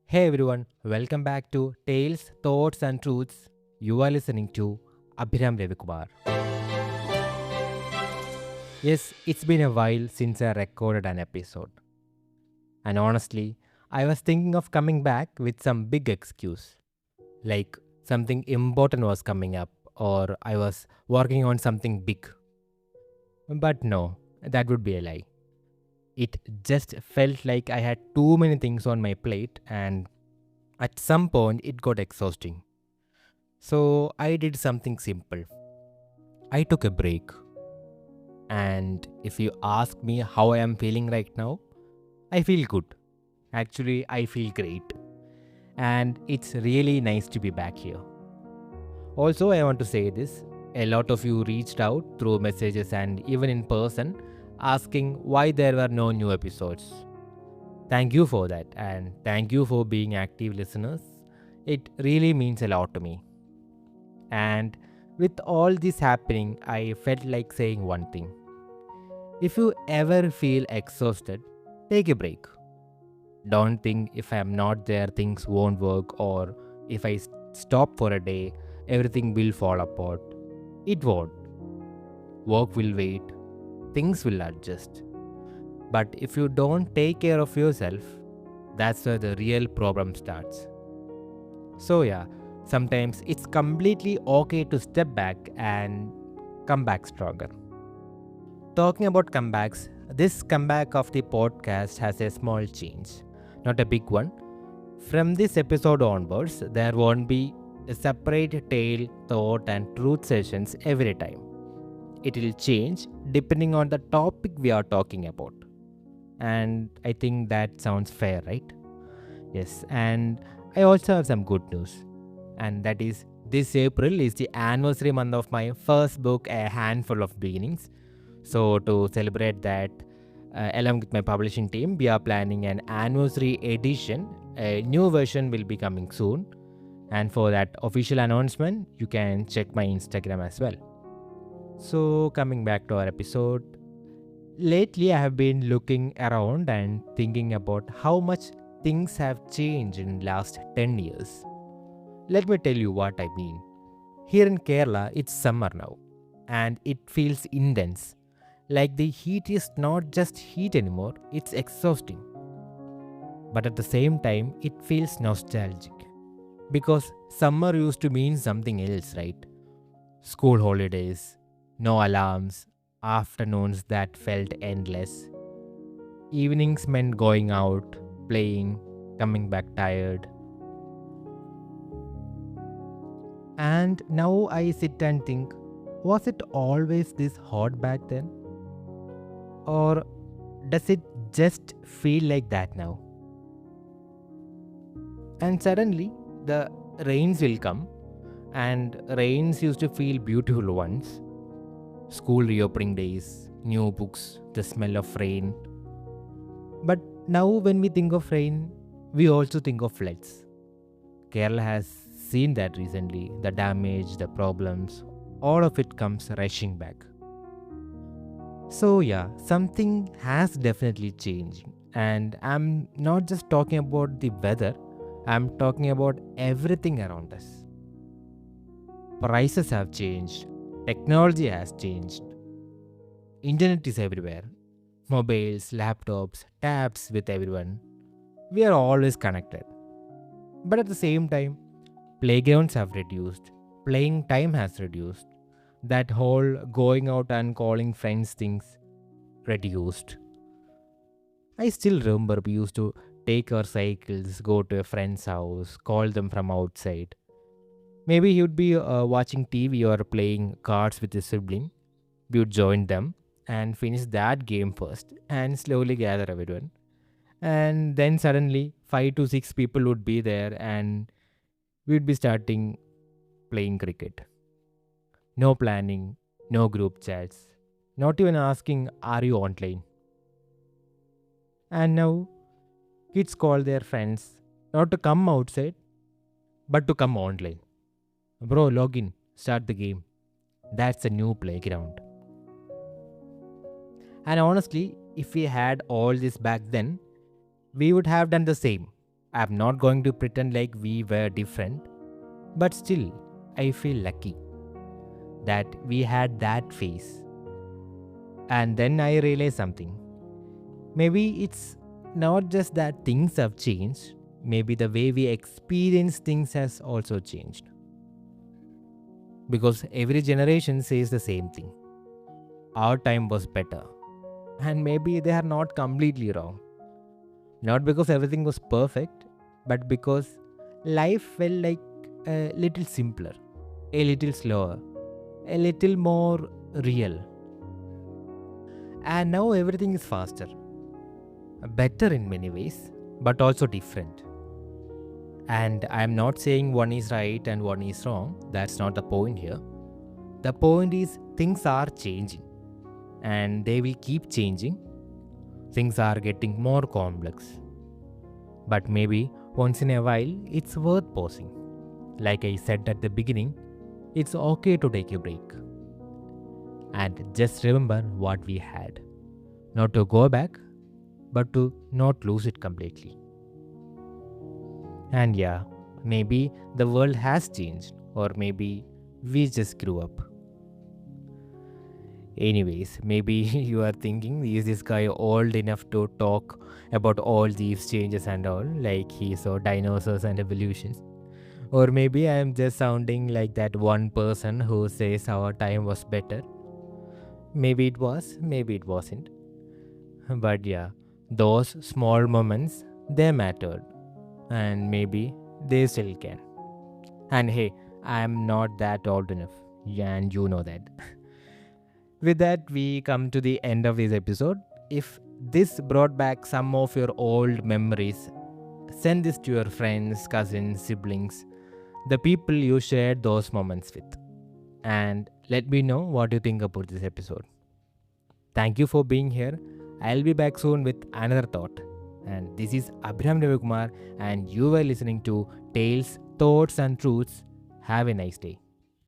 Hey everyone, welcome back to Tales, Thoughts and Truths. You are listening to Abhiram Revikumar. Yes, it's been a while since I recorded an episode. And honestly, I was thinking of coming back with some big excuse. Like something important was coming up or I was working on something big. But no, that would be a lie. It just felt like I had too many things on my plate and at some point it got exhausting. So I did something simple. I took a break. And if you ask me how I am feeling right now, I feel good. Actually, I feel great. And it's really nice to be back here. Also, I want to say this a lot of you reached out through messages and even in person asking why there were no new episodes. Thank you for that. And thank you for being active listeners. It really means a lot to me. And with all this happening, I felt like saying one thing. If you ever feel exhausted, take a break. Don't think if I am not there, things won't work, or if I stop for a day, everything will fall apart. It won't. Work will wait, things will adjust. But if you don't take care of yourself, that's where the real problem starts. So, yeah, sometimes it's completely okay to step back and come back stronger. Talking about comebacks, this comeback of the podcast has a small change, not a big one. From this episode onwards, there won't be a separate tale, thought, and truth sessions every time. It will change depending on the topic we are talking about. And I think that sounds fair, right? Yes, and I also have some good news. And that is this April is the anniversary month of my first book, A Handful of Beginnings. So, to celebrate that, along with my publishing team, we are planning an anniversary edition. A new version will be coming soon. And for that official announcement, you can check my Instagram as well. So, coming back to our episode, lately I have been looking around and thinking about how much things have changed in last 10 years. Let me tell you what I mean. Here in Kerala, it's summer now, and it feels intense. Like the heat is not just heat anymore, it's exhausting. But at the same time, it feels nostalgic. Because summer used to mean something else, right? School holidays, no alarms, afternoons that felt endless. Evenings meant going out, playing, coming back tired. And now I sit and think, was it always this hot back then? Or does it just feel like that now? And suddenly the rains will come, and rains used to feel beautiful once. School reopening days, new books, the smell of rain. But now when we think of rain, we also think of floods. Kerala has seen that recently, the damage, the problems, all of it comes rushing back. So, yeah, something has definitely changed. And I'm not just talking about the weather, I'm talking about everything around us. Prices have changed, technology has changed, internet is everywhere. Mobiles, laptops, tabs with everyone. We are always connected. But at the same time, playgrounds have reduced, playing time has reduced. That whole going out and calling friends things reduced. I still remember we used to take our cycles, go to a friend's house, call them from outside. Maybe he would be watching TV or playing cards with his sibling. We would join them and finish that game first and slowly gather everyone. And then suddenly, 5 to 6 people would be there and we'd be starting playing cricket. No planning, no group chats, not even asking, are you online? And now, kids call their friends not to come outside, but to come online. Bro, log in, start the game. That's a new playground. And honestly, if we had all this back then, we would have done the same. I'm not going to pretend like we were different, but still, I feel lucky that we had that phase. And then I realized something. Maybe it's not just that things have changed, maybe the way we experience things has also changed. Because every generation says the same thing. Our time was better. And maybe they are not completely wrong. Not because everything was perfect, but because life felt like a little simpler, a little slower, a little more real. And now everything is faster, better in many ways, but also different. And I'm not saying one is right and one is wrong, that's not the point here. The point is, things are changing, and they will keep changing. Things are getting more complex. But maybe once in a while, it's worth pausing. Like I said at the beginning, it's okay to take a break. And just remember what we had. Not to go back, but to not lose it completely. And yeah, maybe the world has changed, or maybe we just grew up. Anyways, maybe you are thinking, is this guy old enough to talk about all these changes and all, like he saw dinosaurs and evolutions? Or maybe I am just sounding like that one person who says our time was better. Maybe it was, maybe it wasn't. But yeah, those small moments, they mattered. And maybe they still can. And hey, I'm not that old enough. Yeah, and you know that. With that, we come to the end of this episode. If this brought back some of your old memories, send this to your friends, cousins, siblings, the people you shared those moments with. And let me know what you think about this episode. Thank you for being here. I'll be back soon with another thought. And this is Abhiram Ravikumar, and you were listening to Tales, Thoughts, and Truths. Have a nice day.